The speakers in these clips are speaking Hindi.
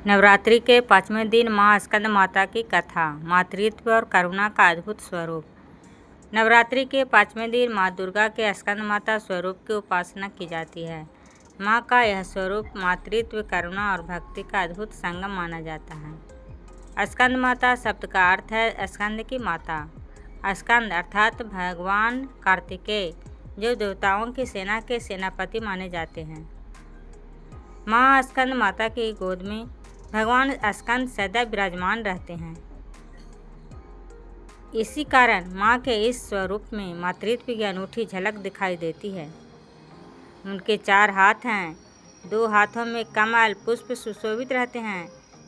नवरात्रि के 5वें दिन माँ स्कंद माता की कथा। मातृत्व और करुणा का अद्भुत स्वरूप। नवरात्रि के 5वें दिन माँ दुर्गा के स्कंद माता स्वरूप की उपासना की जाती है। माँ का यह स्वरूप मातृत्व, करुणा और भक्ति का अद्भुत संगम माना जाता है। स्कंद माता शब्द का अर्थ है स्कंद की माता। स्कंद अर्थात भगवान कार्तिकेय, जो देवताओं की सेना के सेनापति माने जाते हैं। माँ स्कंद माता की गोद में भगवान स्कंद सदैव विराजमान रहते हैं। इसी कारण माँ के इस स्वरूप में मातृत्व की अनूठी झलक दिखाई देती है। उनके 4 हाथ हैं। 2 हाथों में कमल पुष्प सुशोभित रहते हैं।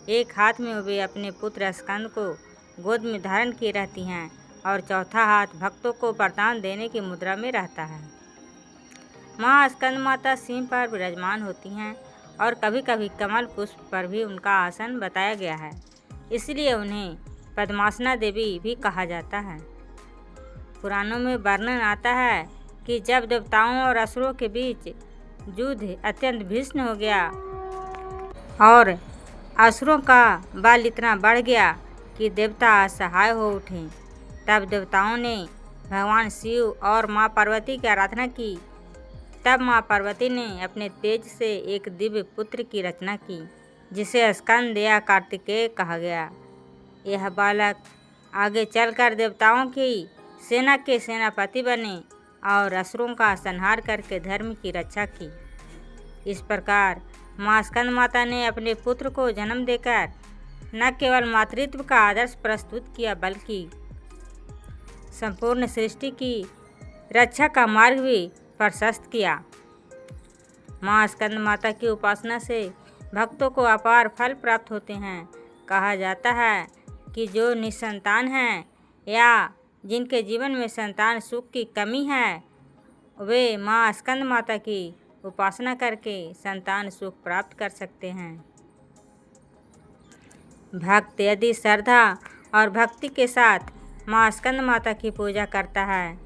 एक हाथ में वे अपने पुत्र स्कंद को गोद में धारण किए रहती हैं और चौथा हाथ भक्तों को वरदान देने की मुद्रा में रहता है। माँ स्कंद माता सिंह पर विराजमान होती हैं और कभी कभी कमल पुष्प पर भी उनका आसन बताया गया है, इसलिए उन्हें पद्मासना देवी भी कहा जाता है। पुराणों में वर्णन आता है कि जब देवताओं और असुरों के बीच युद्ध अत्यंत भीषण हो गया और असुरों का बल इतना बढ़ गया कि देवता असहाय हो उठे, तब देवताओं ने भगवान शिव और माँ पार्वती की आराधना की। तब माँ पार्वती ने अपने तेज से एक दिव्य पुत्र की रचना की, जिसे स्कंद या कार्तिकेय कहा गया। यह बालक आगे चलकर देवताओं की सेना के सेनापति बने और असुरों का संहार करके धर्म की रक्षा की। इस प्रकार माँ स्कंद माता ने अपने पुत्र को जन्म देकर न केवल मातृत्व का आदर्श प्रस्तुत किया, बल्कि संपूर्ण सृष्टि की रक्षा का मार्ग भी प्रशस्त किया। माँ स्कंद माता की उपासना से भक्तों को अपार फल प्राप्त होते हैं। कहा जाता है कि जो निसंतान हैं या जिनके जीवन में संतान सुख की कमी है, वे माँ स्कंद माता की उपासना करके संतान सुख प्राप्त कर सकते हैं। भक्त यदि श्रद्धा और भक्ति के साथ माँ स्कंद माता की पूजा करता है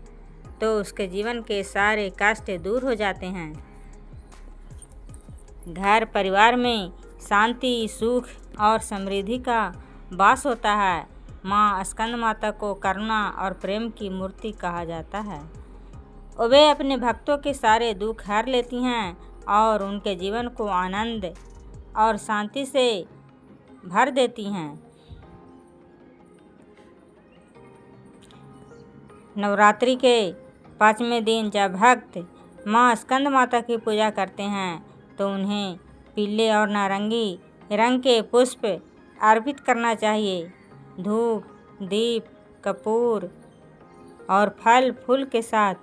तो उसके जीवन के सारे कष्ट दूर हो जाते हैं। घर परिवार में शांति, सुख और समृद्धि का वास होता है। माँ स्कंद माता को करुणा और प्रेम की मूर्ति कहा जाता है। वे अपने भक्तों के सारे दुख हर लेती हैं और उनके जीवन को आनंद और शांति से भर देती हैं। नवरात्रि के 5वें दिन जब भक्त माँ स्कंद माता की पूजा करते हैं तो उन्हें पीले और नारंगी रंग के पुष्प अर्पित करना चाहिए। धूप, दीप, कपूर और फल फूल के साथ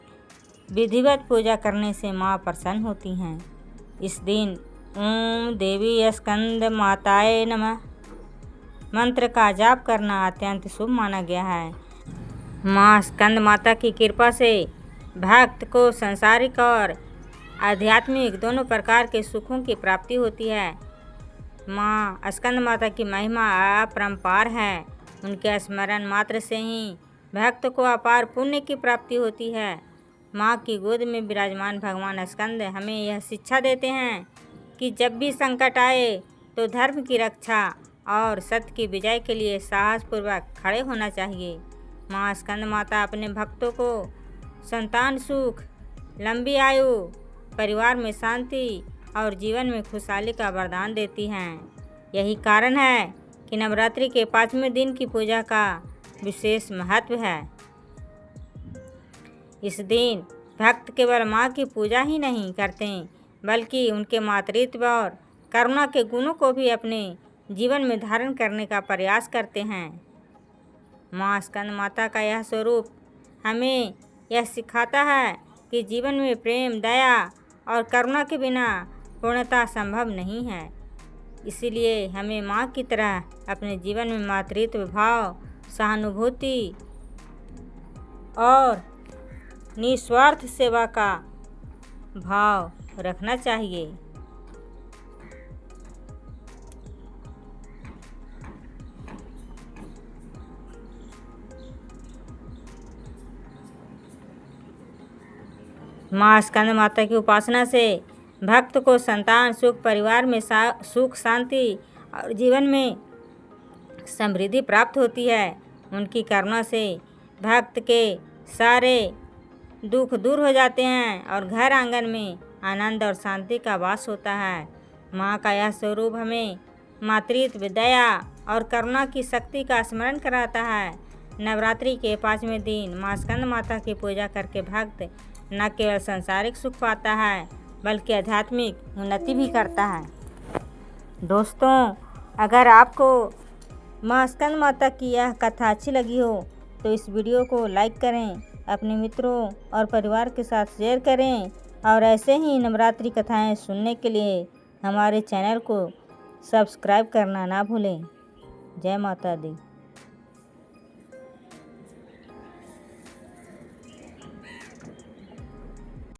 विधिवत पूजा करने से माँ प्रसन्न होती हैं। इस दिन ओम देवी स्कंद माताए नमः मंत्र का जाप करना अत्यंत शुभ माना गया है। माँ स्कंद माता की कृपा से भक्त को सांसारिक और आध्यात्मिक दोनों प्रकार के सुखों की प्राप्ति होती है। माँ स्कंद माता की महिमा अपरंपार है। उनके स्मरण मात्र से ही भक्त को अपार पुण्य की प्राप्ति होती है। माँ की गोद में विराजमान भगवान स्कंद हमें यह शिक्षा देते हैं कि जब भी संकट आए तो धर्म की रक्षा और सत्य की विजय के लिए साहसपूर्वक खड़े होना चाहिए। माँ स्कंद माता अपने भक्तों को संतान सुख, लंबी आयु, परिवार में शांति और जीवन में खुशहाली का वरदान देती हैं। यही कारण है कि नवरात्रि के 5वें दिन की पूजा का विशेष महत्व है। इस दिन भक्त केवल माँ की पूजा ही नहीं करते, बल्कि उनके मातृत्व और करुणा के गुणों को भी अपने जीवन में धारण करने का प्रयास करते हैं। माँ स्कंद माता का यह स्वरूप हमें यह सिखाता है कि जीवन में प्रेम, दया और करुणा के बिना पूर्णता संभव नहीं है। इसीलिए हमें माँ की तरह अपने जीवन में मातृत्व भाव, सहानुभूति और निस्वार्थ सेवा का भाव रखना चाहिए। माँ स्कंद माता की उपासना से भक्त को संतान सुख, परिवार में सुख, शांति और जीवन में समृद्धि प्राप्त होती है। उनकी करुणा से भक्त के सारे दुख दूर हो जाते हैं और घर आंगन में आनंद और शांति का वास होता है। माँ का यह स्वरूप हमें मातृत्व, दया और करुणा की शक्ति का स्मरण कराता है। नवरात्रि के 5वें दिन माँ स्कंद माता की पूजा करके भक्त न केवल सांसारिक सुख पाता है बल्कि आध्यात्मिक उन्नति भी करता है। दोस्तों, अगर आपको माँ स्कंद माता की यह कथा अच्छी लगी हो तो इस वीडियो को लाइक करें, अपने मित्रों और परिवार के साथ शेयर करें और ऐसे ही नवरात्रि कथाएं सुनने के लिए हमारे चैनल को सब्सक्राइब करना ना भूलें। जय माता दी।